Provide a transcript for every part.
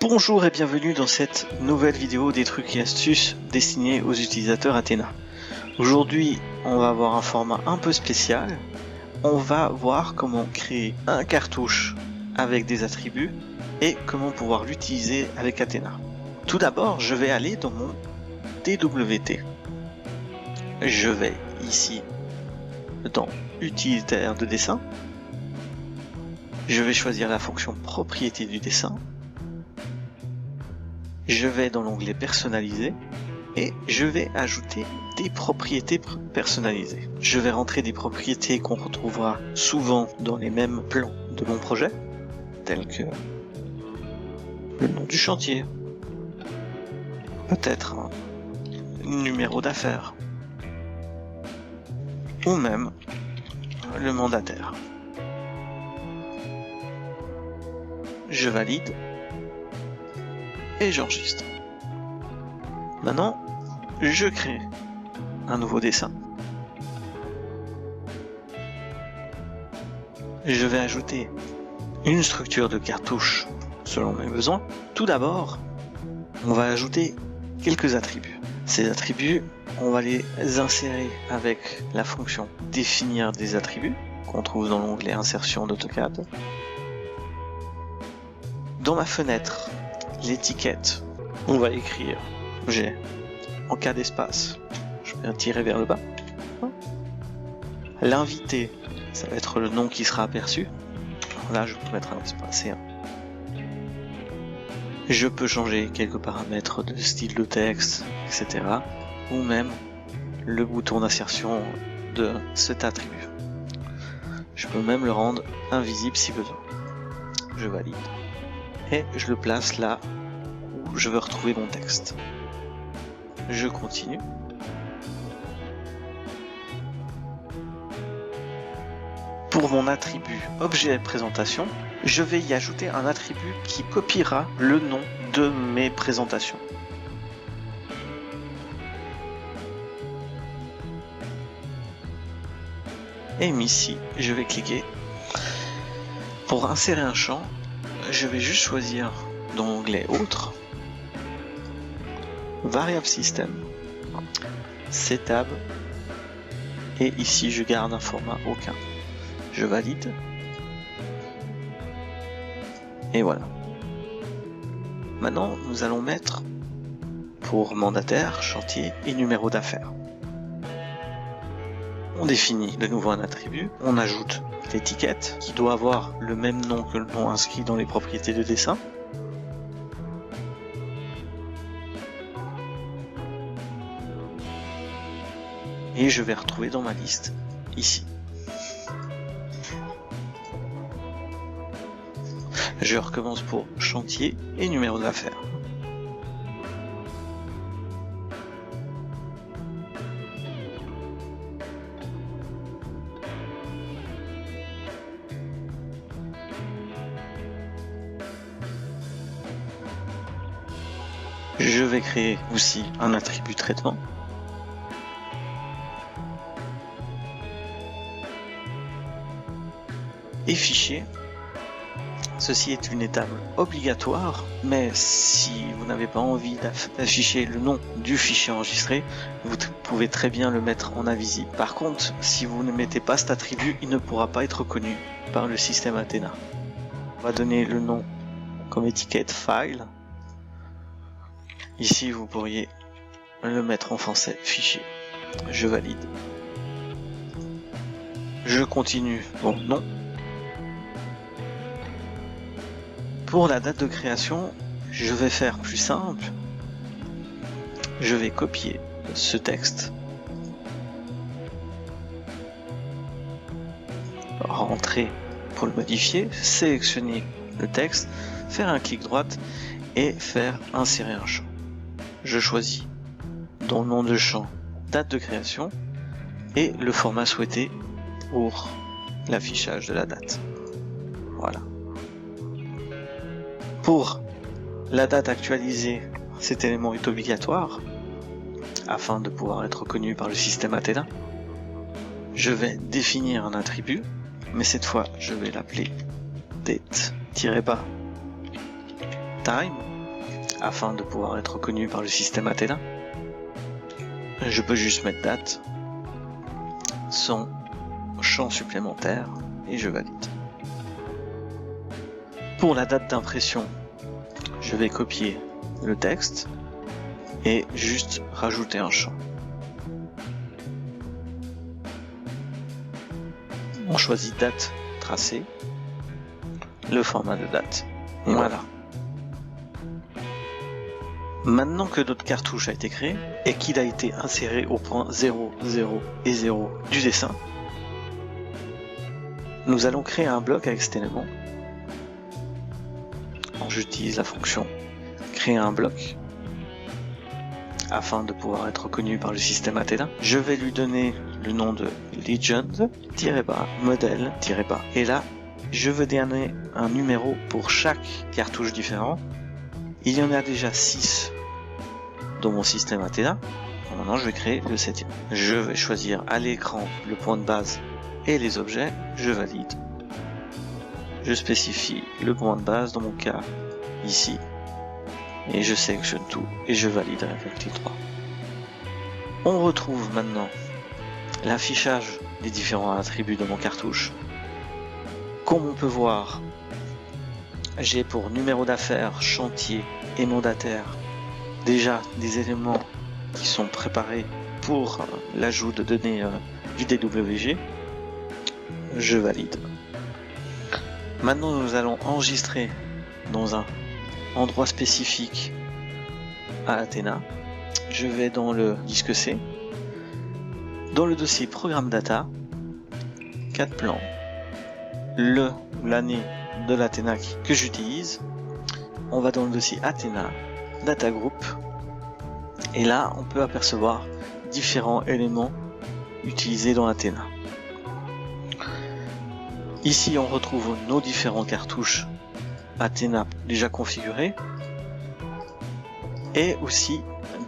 Bonjour et bienvenue dans cette nouvelle vidéo des trucs et astuces destinés aux utilisateurs Athena. Aujourd'hui, on va avoir un format un peu spécial. On va voir comment créer un cartouche avec des attributs et comment pouvoir l'utiliser avec Athena. Tout d'abord, je vais aller dans mon DWT. Je vais ici dans Utilitaire de dessin. Je vais choisir la fonction Propriété du dessin. Je vais dans l'onglet Personnaliser et je vais ajouter des propriétés personnalisées. Je vais rentrer des propriétés qu'on retrouvera souvent dans les mêmes plans de mon projet, tels que le nom du chantier, peut-être un numéro d'affaires, ou même le mandataire. Je valide et j'enregistre. Maintenant, je crée un nouveau dessin. Je vais ajouter une structure de cartouche selon mes besoins. Tout d'abord, on va ajouter quelques attributs. Ces attributs, on va les insérer avec la fonction définir des attributs qu'on trouve dans l'onglet insertion d'AutoCAD. Dans ma fenêtre, l'étiquette, on va écrire G. En cas d'espace, je mets un tiret vers le bas. L'invité, ça va être le nom qui sera aperçu. Là, je peux mettre un espace et un. Je peux changer quelques paramètres de style de texte, etc. Ou même le bouton d'insertion de cet attribut. Je peux même le rendre invisible si besoin. Je valide. Et je le place là où je veux retrouver mon texte. Je continue. Pour mon attribut objet présentation, je vais y ajouter un attribut qui copiera le nom de mes présentations. Et ici, je vais cliquer. Pour insérer un champ, je vais juste choisir dans l'onglet Autres, Variable Système, Setab, et ici je garde un format aucun. Je valide. Et voilà. Maintenant, nous allons mettre pour mandataire, chantier et numéro d'affaires. On définit de nouveau un attribut, on ajoute l'étiquette qui doit avoir le même nom que le nom inscrit dans les propriétés de dessin. Et je vais retrouver dans ma liste ici. Je recommence pour chantier et numéro d'affaires. Je vais créer aussi un attribut traitement. Et fichier. Ceci est une étape obligatoire, mais si vous n'avez pas envie d'afficher le nom du fichier enregistré, vous pouvez très bien le mettre en invisible. Par contre, si vous ne mettez pas cet attribut, il ne pourra pas être reconnu par le système Athena. On va donner le nom comme étiquette File. Ici, vous pourriez le mettre en français fichier. Je valide. Je continue. Bon, non. Pour la date de création, je vais faire plus simple. Je vais copier ce texte, rentrer pour le modifier, sélectionner le texte, faire un clic droit et faire insérer un champ. Je choisis dans le nom de champ date de création et le format souhaité pour l'affichage de la date. Voilà. Pour la date actualisée, cet élément est obligatoire afin de pouvoir être reconnu par le système Athena. Je vais définir un attribut, mais cette fois je vais l'appeler date-time afin de pouvoir être reconnu par le système Athena. Je peux juste mettre date, sans champ supplémentaire, et je valide. Pour la date d'impression, je vais copier le texte et juste rajouter un champ. On choisit date tracée, le format de date. Voilà. Maintenant que notre cartouche a été créé et qu'il a été inséré au point 0, 0 et 0 du dessin, nous allons créer un bloc avec cet élément. J'utilise la fonction créer un bloc afin de pouvoir être reconnu par le système Athena. Je vais lui donner le nom de legend-model-. Et là, je veux donner un numéro pour chaque cartouche différent. Il y en a déjà 6 dans mon système Athena. Maintenant, je vais créer le 7e. Je vais choisir à l'écran le point de base et les objets. Je valide. Je spécifie le point de base, dans mon cas, ici. Et je sélectionne tout et je valide avec clic 3. On retrouve maintenant l'affichage des différents attributs de mon cartouche. Comme on peut voir, j'ai pour numéro d'affaires, chantier et mandataire déjà des éléments qui sont préparés pour l'ajout de données du DWG. Je valide. Maintenant, nous allons enregistrer dans un endroit spécifique à Athena. Je vais dans le disque C, dans le dossier Programme Data, 4 plans, l'année de l'Athena que j'utilise. On va dans le dossier Athena, Data Group, et là on peut apercevoir différents éléments utilisés dans Athena. Ici on retrouve nos différents cartouches Athena déjà configurés et aussi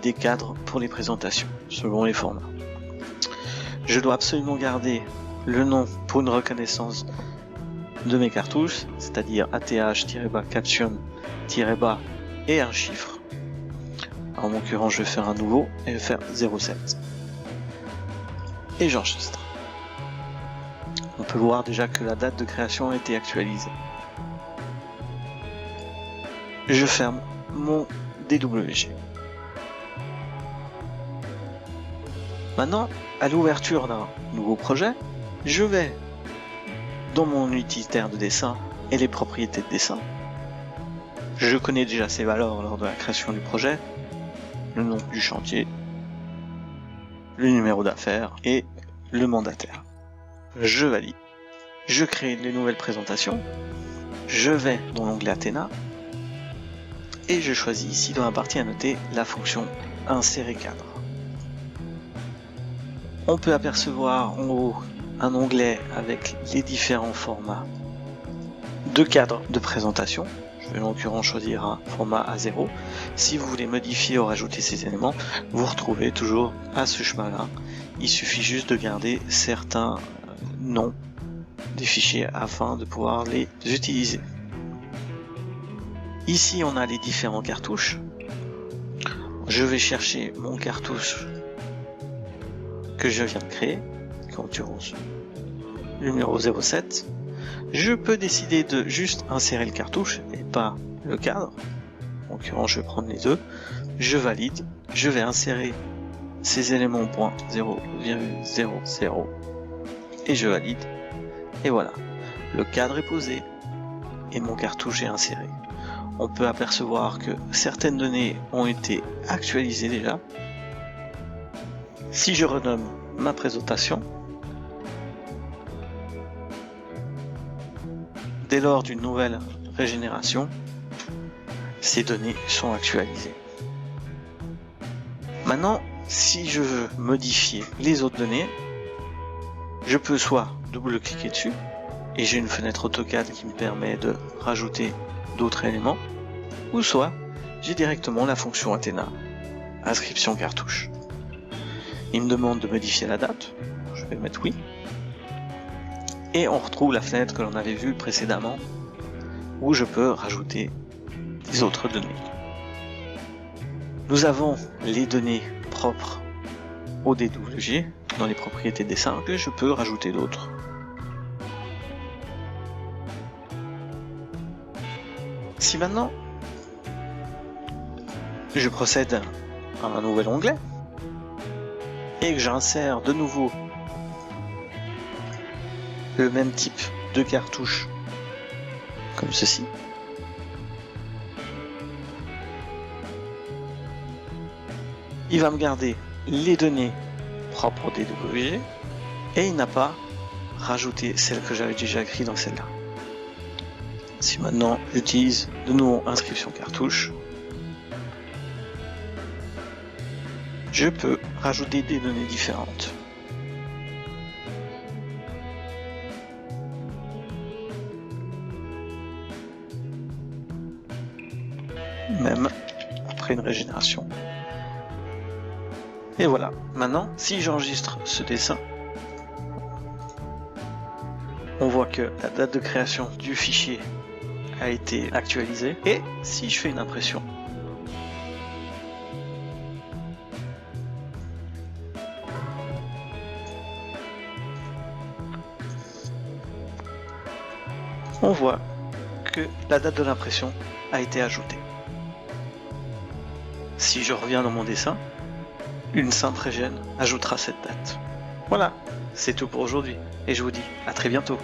des cadres pour les présentations selon les formats. Je dois absolument garder le nom pour une reconnaissance de mes cartouches, c'est-à-dire ATH-caption-bas et un chiffre. En l'occurrence, je vais faire un nouveau et je vais faire 07. Et j'enregistre. On peut voir déjà que la date de création a été actualisée. Je ferme mon DWG. Maintenant, à l'ouverture d'un nouveau projet, je vais dans mon utilitaire de dessin et les propriétés de dessin. Je connais déjà ces valeurs lors de la création du projet, le nom du chantier, le numéro d'affaires et le mandataire. Je valide. Je crée de nouvelles présentations. Je vais dans l'onglet Athena et je choisis ici dans la partie à noter la fonction insérer cadre. On peut apercevoir en haut un onglet avec les différents formats de cadres de présentation. Je vais en l'occurrence choisir un format A0. Si vous voulez modifier ou rajouter ces éléments, vous retrouvez toujours à ce chemin-là. Il suffit juste de garder certains noms des fichiers afin de pouvoir les utiliser. Ici, on a les différents cartouches. Je vais chercher mon cartouche que je viens de créer, en l'occurrence numéro 07. Je peux décider de juste insérer le cartouche et pas le cadre. En l'occurrence, je vais prendre les deux. Je valide. Je vais insérer ces éléments au point 0,00 et je valide. Et voilà, le cadre est posé et mon cartouche est inséré. On peut apercevoir que certaines données ont été actualisées déjà. Si je renomme ma présentation, dès lors d'une nouvelle régénération, ces données sont actualisées. Maintenant, si je veux modifier les autres données, je peux soit double-cliquer dessus, et j'ai une fenêtre AutoCAD qui me permet de rajouter d'autres éléments, ou soit j'ai directement la fonction Athena, inscription cartouche. Il me demande de modifier la date, je vais mettre oui, et on retrouve la fenêtre que l'on avait vue précédemment, où je peux rajouter des autres données. Nous avons les données propres au DWG dans les propriétés dessin, que je peux rajouter d'autres. Si maintenant je procède à un nouvel onglet et que j'insère de nouveau le même type de cartouche comme ceci, il va me garder les données propres au DWG et il n'a pas rajouté celles que j'avais déjà écrites dans celle-là. Si maintenant j'utilise de nouveau inscription cartouche, je peux rajouter des données différentes. Même après une régénération. Et voilà, maintenant, si j'enregistre ce dessin, on voit que la date de création du fichier a été actualisée. Et si je fais une impression, on voit que la date de l'impression a été ajoutée. Si je reviens dans mon dessin, une simple régène ajoutera cette date. Voilà, c'est tout pour aujourd'hui, et je vous dis à très bientôt.